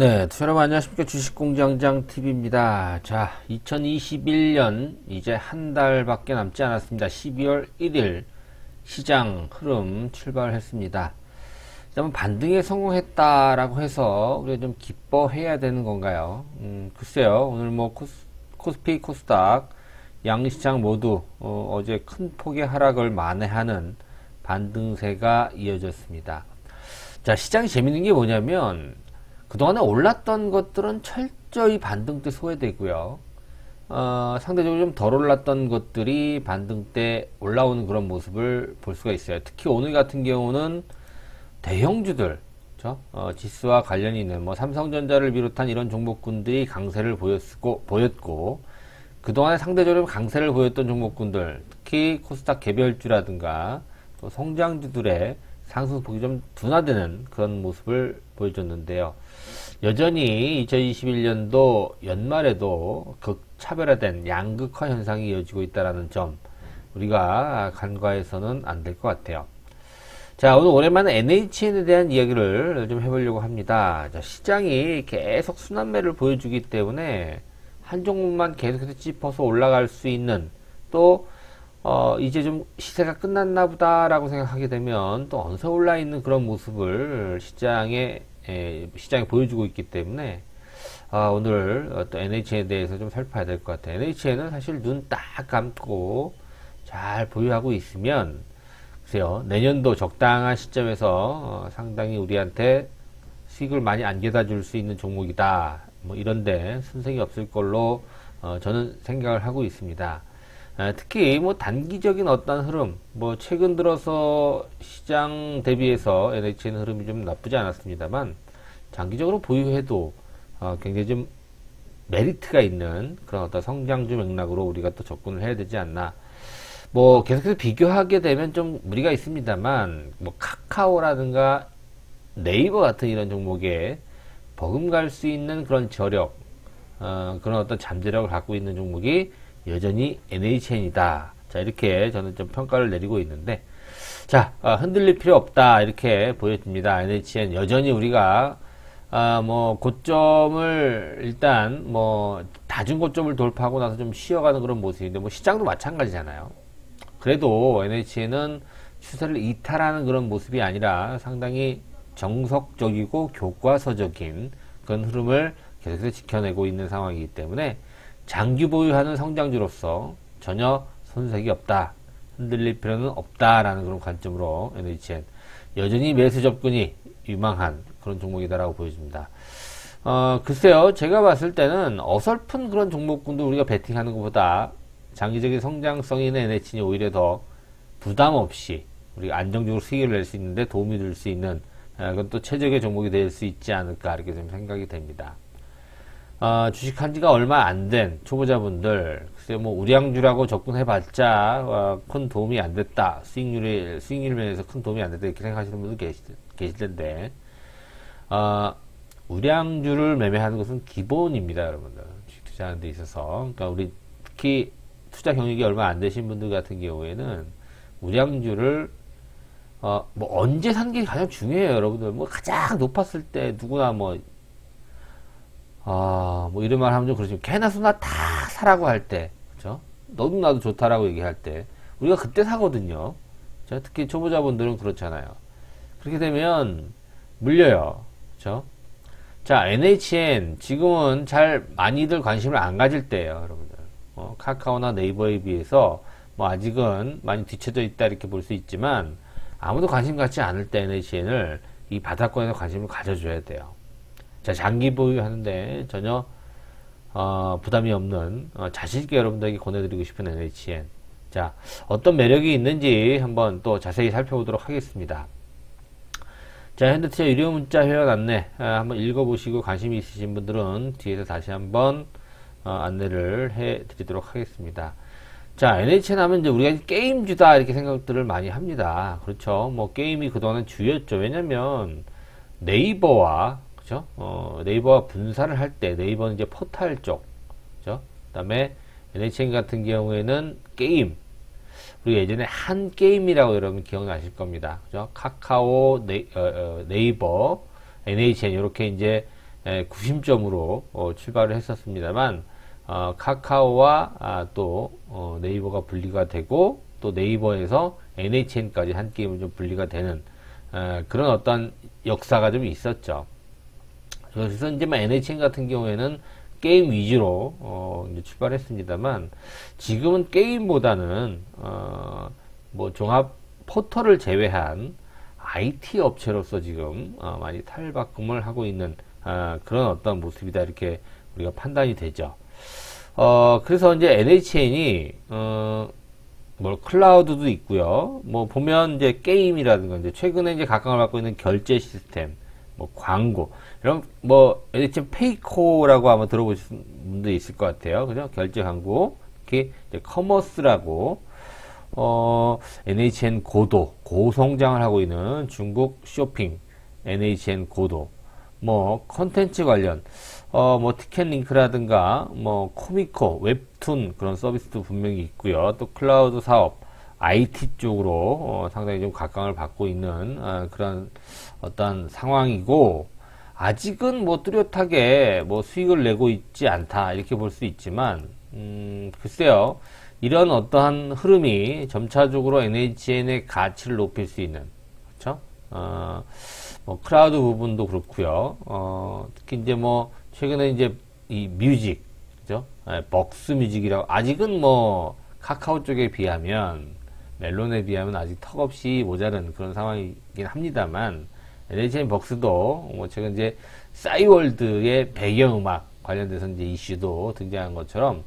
네, 여러분 안녕하십니까. 주식공장장TV입니다. 자, 2021년 이제 한 달밖에 남지 않았습니다. 12월 1일 시장 흐름 출발했습니다. 한번 반등에 성공했다라고 해서 우리가 좀 기뻐해야 되는 건가요? 글쎄요. 오늘 뭐 코스피, 코스닥 양시장 모두 어제 큰 폭의 하락을 만회하는 반등세가 이어졌습니다. 자, 시장이 재밌는 게 뭐냐면 그동안에 올랐던 것들은 철저히 반등 때 소외되고요. 상대적으로 좀 덜 올랐던 것들이 반등 때 올라오는 그런 모습을 볼 수가 있어요. 특히 오늘 같은 경우는 대형주들, 그렇죠? 지수와 관련이 있는 뭐 삼성전자를 비롯한 이런 종목군들이 강세를 보였고, 그동안에 상대적으로 강세를 보였던 종목군들, 특히 코스닥 개별주라든가 또 성장주들의 상승폭이 좀 둔화되는 그런 모습을 보여줬는데요. 여전히 2021년도 연말에도 극차별화된 양극화 현상이 이어지고 있다는 점 우리가 간과해서는 안 될 것 같아요. 자, 오늘 오랜만에 NHN에 대한 이야기를 좀 해보려고 합니다. 자, 시장이 계속 순환매를 보여주기 때문에 한 종목만 계속해서 짚어서 올라갈 수 있는, 또 이제 좀 시세가 끝났나 보다라고 생각하게 되면 또 얹어 올라 있는 그런 모습을 시장에 보여주고 있기 때문에 오늘 또 NHN에 대해서 좀 살펴야 될 것 같아요. NHN은 사실 눈 딱 감고 잘 보유하고 있으면 글쎄요, 내년도 적당한 시점에서 상당히 우리한테 수익을 많이 안겨다 줄 수 있는 종목이다, 뭐 이런데 손색이 없을 걸로 저는 생각을 하고 있습니다. 특히 뭐 단기적인 어떤 흐름, 뭐 최근 들어서 시장 대비해서 NHN 흐름이 좀 나쁘지 않았습니다만, 장기적으로 보유해도 굉장히 좀 메리트가 있는 그런 어떤 성장주 맥락으로 우리가 또 접근을 해야 되지 않나. 뭐 계속해서 비교하게 되면 좀 무리가 있습니다만, 뭐 카카오라든가 네이버 같은 이런 종목에 버금갈 수 있는 그런 저력, 그런 어떤 잠재력을 갖고 있는 종목이 여전히 NHN이다. 자, 이렇게 저는 좀 평가를 내리고 있는데, 자, 흔들릴 필요 없다, 이렇게 보여집니다. NHN 여전히 우리가 뭐 고점을 일단 뭐 다중 고점을 돌파하고 나서 좀 쉬어가는 그런 모습인데, 뭐 시장도 마찬가지잖아요. 그래도 NHN은 추세를 이탈하는 그런 모습이 아니라 상당히 정석적이고 교과서적인 그런 흐름을 계속해서 지켜내고 있는 상황이기 때문에 장기 보유하는 성장주로서 전혀 손색이 없다, 흔들릴 필요는 없다라는 그런 관점으로 NHN 여전히 매수 접근이 유망한 그런 종목이다라고 보여집니다. 글쎄요, 제가 봤을 때는 어설픈 그런 종목군도 우리가 베팅하는 것보다 장기적인 성장성이 있는 NHN이 오히려 더 부담 없이 우리가 안정적으로 수익을 낼 수 있는데 도움이 될 수 있는, 그건 또 최적의 종목이 될 수 있지 않을까, 이렇게 좀 생각이 됩니다. 주식한 지가 얼마 안 된 초보자분들, 글쎄 뭐 우량주라고 접근해봤자 큰 도움이 안 됐다, 수익률 면에서 큰 도움이 안 됐다, 이렇게 생각하시는 분도 계실 텐데, 우량주를 매매하는 것은 기본입니다, 여러분들. 주식 투자하는 데 있어서. 그러니까 우리 특히 투자 경력이 얼마 안 되신 분들 같은 경우에는 우량주를 뭐 언제 사는 게 가장 중요해요, 여러분들. 뭐 가장 높았을 때 누구나 뭐 이런 말 하면 좀 그렇지만, 개나 소나 다 사라고 할 때, 그죠? 너도 나도 좋다라고 얘기할 때, 우리가 그때 사거든요. 자, 특히 초보자분들은 그렇잖아요. 그렇게 되면, 물려요. 그죠? 자, NHN, 지금은 많이들 관심을 안 가질 때예요, 여러분들. 카카오나 네이버에 비해서, 뭐, 아직은 많이 뒤쳐져 있다, 이렇게 볼 수 있지만, 아무도 관심 갖지 않을 때 NHN을 이 바닥권에서 관심을 가져줘야 돼요. 자, 장기 보유하는데 전혀 부담이 없는, 자신있게 여러분들에게 권해드리고 싶은 NHN. 자, 어떤 매력이 있는지 한번 또 자세히 살펴보도록 하겠습니다. 자, 현대투자 유료 문자 회원 안내 한번 읽어보시고 관심이 있으신 분들은 뒤에서 다시 한번 안내를 해드리도록 하겠습니다. 자, NHN 하면 이제 우리가 게임주다, 이렇게 생각들을 많이 합니다. 그렇죠? 뭐 게임이 그동안은 주였죠. 왜냐면 네이버와, 그죠? 네이버와 분사를 할 때, 네이버는 이제 포탈 쪽, 그죠? 그 다음에 NHN 같은 경우에는 게임. 우리가 예전에 한 게임이라고 여러분 기억나실 겁니다. 그죠? 카카오, 네이버, NHN, 이렇게 이제 구심점으로 출발을 했었습니다만, 카카오와 또 네이버가 분리가 되고, 또 네이버에서 NHN까지 한 게임을 좀 분리가 되는 그런 어떤 역사가 좀 있었죠. 그래서 이제 NHN 같은 경우에는 게임 위주로 이제 출발했습니다만, 지금은 게임보다는 뭐 종합 포털을 제외한 IT 업체로서 지금 많이 탈바꿈을 하고 있는 그런 어떤 모습이다, 이렇게 우리가 판단이 되죠. 그래서 이제 NHN이 뭐 클라우드도 있고요. 뭐 보면 이제 게임이라든가 이제 최근에 이제 각광을 받고 있는 결제 시스템, 뭐 광고 이런 뭐 NHN 페이코라고 아마 들어보신 분도 있을 것 같아요. 그죠? 결제 광고, 특히 이제 커머스라고 NHN 고도 고성장을 하고 있는 중국 쇼핑 NHN 고도, 뭐 컨텐츠 관련 뭐 티켓링크라든가 뭐 코미코 웹툰 그런 서비스도 분명히 있고요. 또 클라우드 사업 IT 쪽으로 상당히 좀 각광을 받고 있는 그런 어떤 상황이고, 아직은 뭐 뚜렷하게 뭐 수익을 내고 있지 않다, 이렇게 볼 수 있지만 글쎄요, 이런 어떠한 흐름이 점차적으로 NHN의 가치를 높일 수 있는, 그렇죠? 뭐 클라우드 부분도 그렇고요. 특히 이제 뭐 최근에 이제 이 뮤직, 그죠? 벅스 뮤직이라고, 아직은 뭐 카카오 쪽에 비하면, 멜론에 비하면 아직 턱없이 모자른 그런 상황이긴 합니다만, NHN 벅스도 뭐 최근 이제 싸이월드의 배경음악 관련돼서 이제 이슈도 등장한 것처럼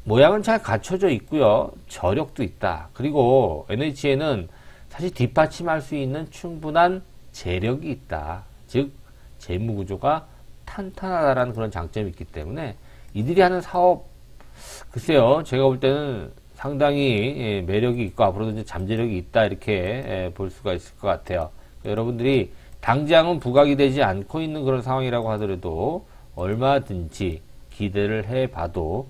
모양은 잘 갖춰져 있고요. 저력도 있다. 그리고 NHN은 사실 뒷받침할 수 있는 충분한 재력이 있다. 즉 재무구조가 탄탄하다라는 그런 장점이 있기 때문에 이들이 하는 사업, 글쎄요, 제가 볼 때는 상당히 매력이 있고 앞으로도 이제 잠재력이 있다, 이렇게 볼 수가 있을 것 같아요. 여러분들이 당장은 부각이 되지 않고 있는 그런 상황이라고 하더라도 얼마든지 기대를 해봐도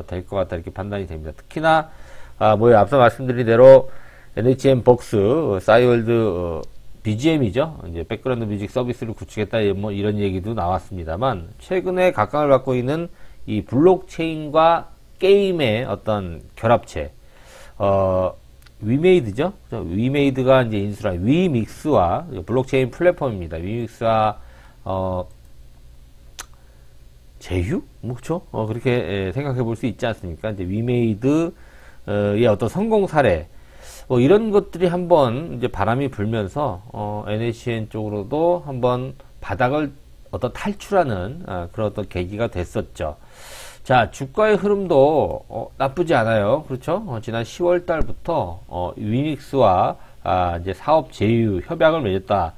될 것 같다, 이렇게 판단이 됩니다. 특히나 뭐 앞서 말씀드린 대로 NHN 벅스 싸이월드 BGM이죠. 이제 백그라운드 뮤직 서비스를 구축했다, 뭐 이런 얘기도 나왔습니다만, 최근에 각광을 받고 있는 이 블록체인과 게임의 어떤 결합체, 위메이드죠. 위메이드가 이제 인수한 위믹스와 블록체인 플랫폼입니다. 위믹스와 제휴? 뭐, 그쵸? 그렇게 생각해 볼 수 있지 않습니까? 이제 위메이드의 어떤 성공 사례, 뭐 이런 것들이 한번 이제 바람이 불면서 NHN 쪽으로도 한번 바닥을 어떤 탈출하는 그런 어떤 계기가 됐었죠. 자, 주가의 흐름도 나쁘지 않아요. 그렇죠? 지난 10월 달부터 위닉스와 이제 사업 제휴 협약을 맺었다.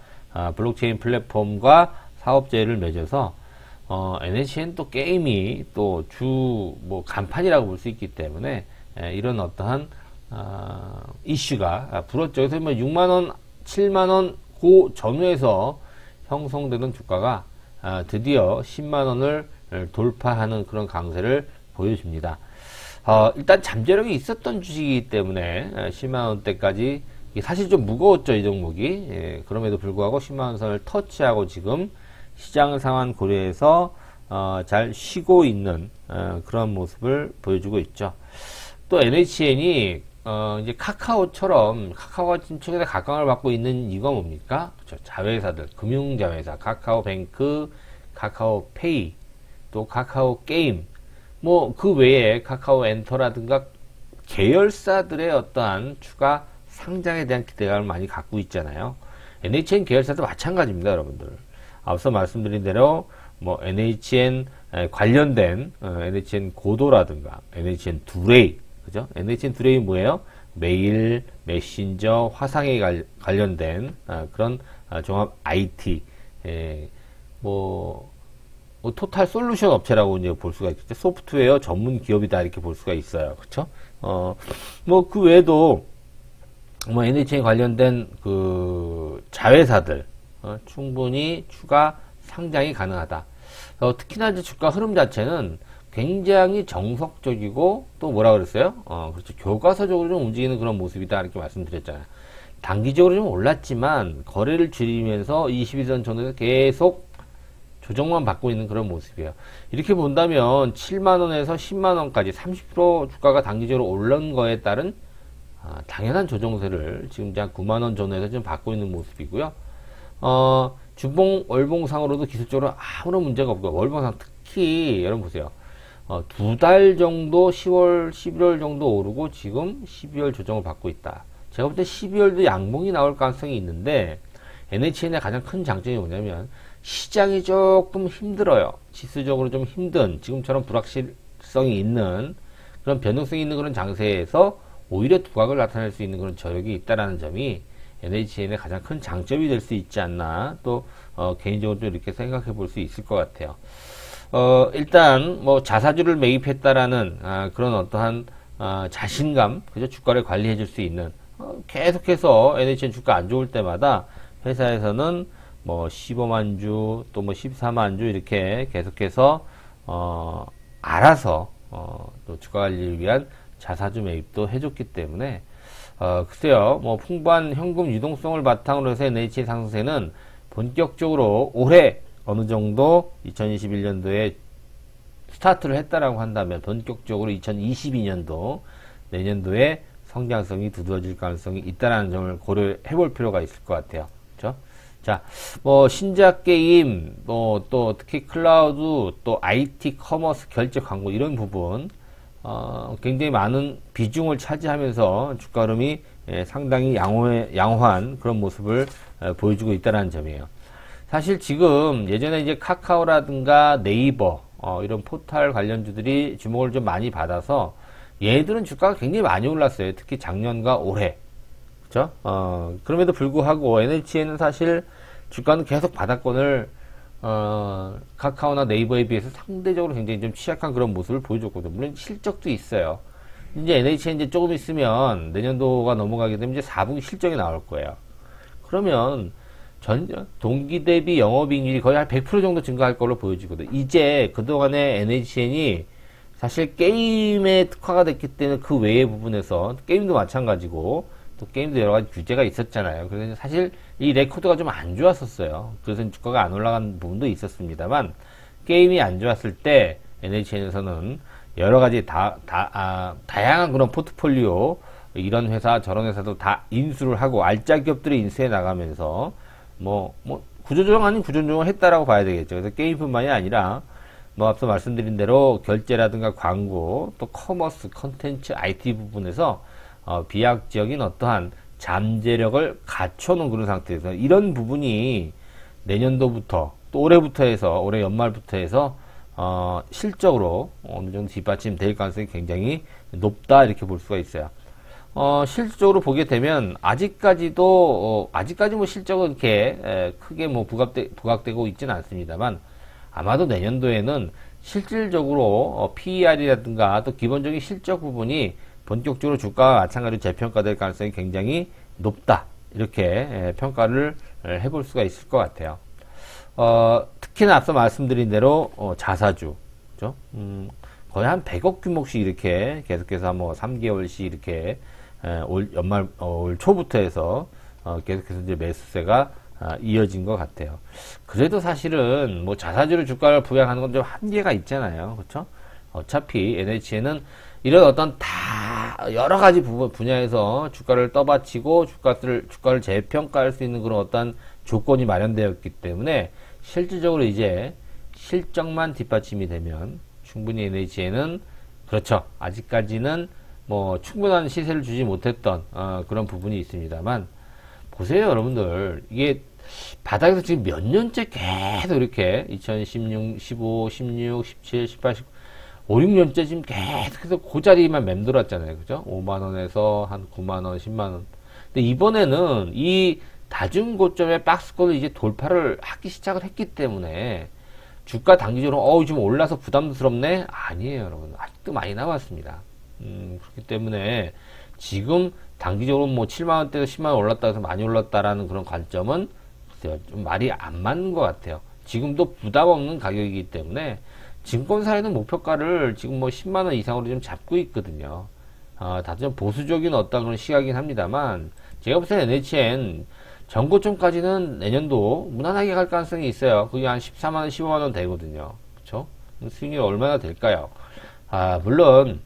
블록체인 플랫폼과 사업 제휴를 맺어서 NHN 또 게임이 또 뭐 간판이라고 볼 수 있기 때문에 이런 어떠한 이슈가 불었죠. 그래서 뭐 6만원, 7만원 그 전후에서 형성되는 주가가 드디어 10만원을 돌파하는 그런 강세를 보여줍니다. 일단 잠재력이 있었던 주식이기 때문에 10만원대까지 사실 좀 무거웠죠, 이 종목이. 그럼에도 불구하고 10만원 선을 터치하고 지금 시장 상황 고려해서 잘 쉬고 있는 그런 모습을 보여주고 있죠. 또 NHN이 이제 카카오처럼, 카카오가 지금 최근에 각광을 받고 있는 이유가 뭡니까? 그렇죠. 자회사들, 금융자회사, 카카오뱅크, 카카오페이, 또 카카오 게임, 뭐 그 외에 카카오 엔터라든가 계열사들의 어떠한 추가 상장에 대한 기대감을 많이 갖고 있잖아요. NHN 계열사도 마찬가지입니다, 여러분들. 앞서 말씀드린 대로 뭐 NHN 관련된 NHN 고도라든가 NHN 두레이, 그죠? NHN 두레이 뭐예요? 메일, 메신저, 화상에 관련된 그런 종합 IT, 뭐 토탈 솔루션 업체라고 이제 볼 수가 있겠죠. 소프트웨어 전문 기업이다, 이렇게 볼 수가 있어요. 그쵸? 뭐 그 외에도 뭐 NHN 관련된 그 자회사들 충분히 추가 상장이 가능하다. 특히나 이제 주가 흐름 자체는 굉장히 정석적이고 또 뭐라 그랬어요? 그렇죠. 교과서적으로 좀 움직이는 그런 모습이다, 이렇게 말씀드렸잖아요. 단기적으로 좀 올랐지만 거래를 줄이면서 21선 전후에서 계속 조정만 받고 있는 그런 모습이에요. 이렇게 본다면 7만원에서 10만원까지 30% 주가가 단기적으로 오른 거에 따른 당연한 조정세를 지금 한 9만원 전후에서 좀 받고 있는 모습이고요. 주봉, 월봉상으로도 기술적으로 아무런 문제가 없고, 월봉상 특히, 여러분 보세요. 2달 정도, 10월, 11월 정도 오르고, 지금 12월 조정을 받고 있다. 제가 볼 때 12월도 양봉이 나올 가능성이 있는데, NHN의 가장 큰 장점이 뭐냐면, 시장이 조금 힘들어요. 지수적으로 좀 힘든, 지금처럼 불확실성이 있는, 그런 변동성이 있는 그런 장세에서 오히려 두각을 나타낼 수 있는 그런 저력이 있다라는 점이 NHN의 가장 큰 장점이 될 수 있지 않나, 또 개인적으로 좀 이렇게 생각해 볼 수 있을 것 같아요. 일단 뭐 자사주를 매입했다라는 그런 어떠한 자신감, 그죠? 주가를 관리해 줄 수 있는, 계속해서 NHN 주가 안 좋을 때마다 회사에서는 뭐 15만 주, 또 뭐 14만 주 이렇게 계속해서 알아서 또 주가 관리를 위한 자사주 매입도 해줬기 때문에 글쎄요, 뭐 풍부한 현금 유동성을 바탕으로 해서 NHN 상승세는 본격적으로 올해 어느 정도 2021년도에 스타트를 했다라고 한다면 본격적으로 2022년도 내년도에 성장성이 두드러질 가능성이 있다라는 점을 고려해 볼 필요가 있을 것 같아요. 그렇죠? 자, 뭐 신작 게임, 뭐 또 특히 클라우드, 또 IT 커머스 결제 광고 이런 부분 굉장히 많은 비중을 차지하면서 주가 흐름이 상당히 양호한 그런 모습을 보여주고 있다는 점이에요. 사실 지금 예전에 이제 카카오라든가 네이버 이런 포털 관련주들이 주목을 좀 많이 받아서 얘들은 주가가 굉장히 많이 올랐어요. 특히 작년과 올해. 그죠? 그럼에도 불구하고 NHN은 사실 주가는 계속 바닥권을 카카오나 네이버에 비해서 상대적으로 굉장히 좀 취약한 그런 모습을 보여줬거든요. 물론 실적도 있어요. 이제 NHN 이제 조금 있으면 내년도가 넘어가게 되면 이제 4분기 실적이 나올 거예요. 그러면 동기 대비 영업이익률이 거의 한 100% 정도 증가할 걸로 보여지거든요. 이제 그동안에 NHN이 사실 게임에 특화가 됐기 때문에 그 외의 부분에서 게임도 마찬가지고 또 게임도 여러 가지 규제가 있었잖아요. 그래서 사실 이 레코드가 좀 안 좋았었어요. 그래서 주가가 안 올라간 부분도 있었습니다만 게임이 안 좋았을 때 NHN에서는 여러 가지 다양한 그런 포트폴리오 이런 회사 저런 회사도 다 인수를 하고 알짜 기업들을 인수해 나가면서 뭐 구조조정 아닌 구조조정을 했다라고 봐야 되겠죠. 그래서 게임뿐만이 아니라 뭐 앞서 말씀드린 대로 결제라든가 광고 또 커머스 컨텐츠 IT 부분에서 비약적인 어떠한 잠재력을 갖춰놓은 그런 상태에서 이런 부분이 내년도부터 또 올해부터 해서 올해 연말부터 해서 실적으로 어느 정도 뒷받침될 가능성이 굉장히 높다 이렇게 볼 수가 있어요. 실질적으로 보게 되면 아직까지 뭐 실적은 이렇게 크게 뭐 부각되고 있지는 않습니다만 아마도 내년도에는 실질적으로 PER이라든가 또 기본적인 실적 부분이 본격적으로 주가와 마찬가지로 재평가될 가능성이 굉장히 높다 이렇게 평가를 해볼 수가 있을 것 같아요. 특히나 앞서 말씀드린 대로 자사주, 그죠? 거의 한 100억 규모씩 이렇게 계속해서 뭐 3개월씩 이렇게 올 초부터 해서 계속해서 이제 매수세가 이어진 것 같아요. 그래도 사실은 뭐 자사주를 주가를 부양하는 건 좀 한계가 있잖아요. 그렇죠? 어차피 NHN은 이런 어떤 다 여러 가지 분야에서 주가를 떠받치고 주가를 재평가할 수 있는 그런 어떤 조건이 마련되었기 때문에 실질적으로 이제 실적만 뒷받침이 되면 충분히 NHN은 그렇죠. 아직까지는 뭐 충분한 시세를 주지 못했던 그런 부분이 있습니다만 보세요, 여러분들. 이게 바닥에서 지금 몇 년째 계속 이렇게 2016, 15, 16, 17, 18, 19 5, 6년째 지금 계속해서 그 자리만 맴돌았잖아요. 그죠? 5만원에서 한 9만원, 10만원. 근데 이번에는 이 다중 고점의 박스권을 이제 돌파를 하기 시작을 했기 때문에 주가 단기적으로 좀 올라서 부담스럽네? 아니에요, 여러분. 아직도 많이 남았습니다. 그렇기 때문에 지금 단기적으로 뭐 7만원대에서 10만원 올랐다 해서 많이 올랐다라는 그런 관점은 좀 말이 안 맞는 것 같아요. 지금도 부담 없는 가격이기 때문에 증권사에는 목표가를 지금 뭐 10만원 이상으로 좀 잡고 있거든요. 다들 좀 보수적인 어떤 그런 시각이긴 합니다만, 제가 볼 때는 NHN 전고점까지는 내년도 무난하게 갈 가능성이 있어요. 그게 한 14만원, 15만원 되거든요. 그쵸? 수익률이 얼마나 될까요? 물론,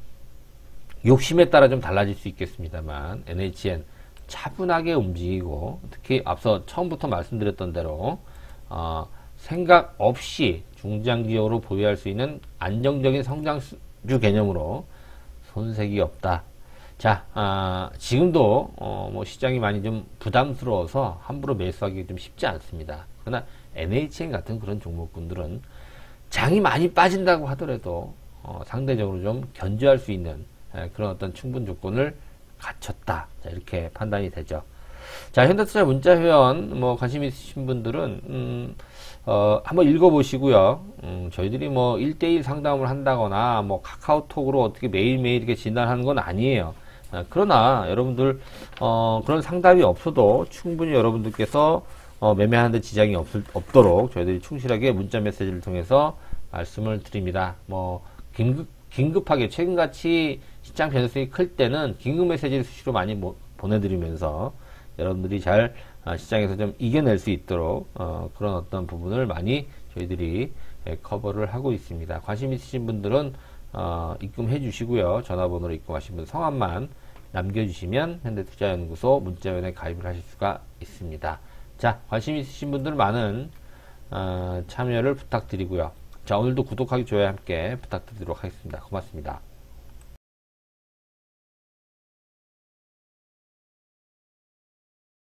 욕심에 따라 좀 달라질 수 있겠습니다만, NHN 차분하게 움직이고, 특히 앞서 처음부터 말씀드렸던 대로, 생각 없이 중장기적으로 보유할 수 있는 안정적인 성장주 개념으로 손색이 없다. 자, 지금도 뭐 시장이 많이 좀 부담스러워서 함부로 매수하기 좀 쉽지 않습니다. 그러나 NHN 같은 그런 종목군들은 장이 많이 빠진다고 하더라도 상대적으로 좀 견제할 수 있는 그런 어떤 충분 조건을 갖췄다. 자, 이렇게 판단이 되죠. 자, 현대투자 문자회원 뭐 관심 있으신 분들은 한번 읽어보시고요. 저희들이 뭐 1대1 상담을 한다거나 뭐 카카오톡으로 어떻게 매일매일 이렇게 진단하는 건 아니에요. 그러나 여러분들 그런 상담이 없어도 충분히 여러분들께서 매매하는데 지장이 없도록 저희들이 충실하게 문자 메시지를 통해서 말씀을 드립니다. 뭐 긴급하게 최근같이 시장 변동성이 클 때는 긴급 메시지를 수시로 많이 보내드리면서 여러분들이 잘 시장에서 좀 이겨낼 수 있도록 그런 어떤 부분을 많이 저희들이 커버를 하고 있습니다. 관심 있으신 분들은 입금해 주시고요. 전화번호로 입금하신 분 성함만 남겨주시면 현대투자연구소 문자위원회에 가입을 하실 수가 있습니다. 자, 관심 있으신 분들은 많은 참여를 부탁드리고요. 자, 오늘도 구독하기, 좋아요 함께 부탁드리도록 하겠습니다. 고맙습니다.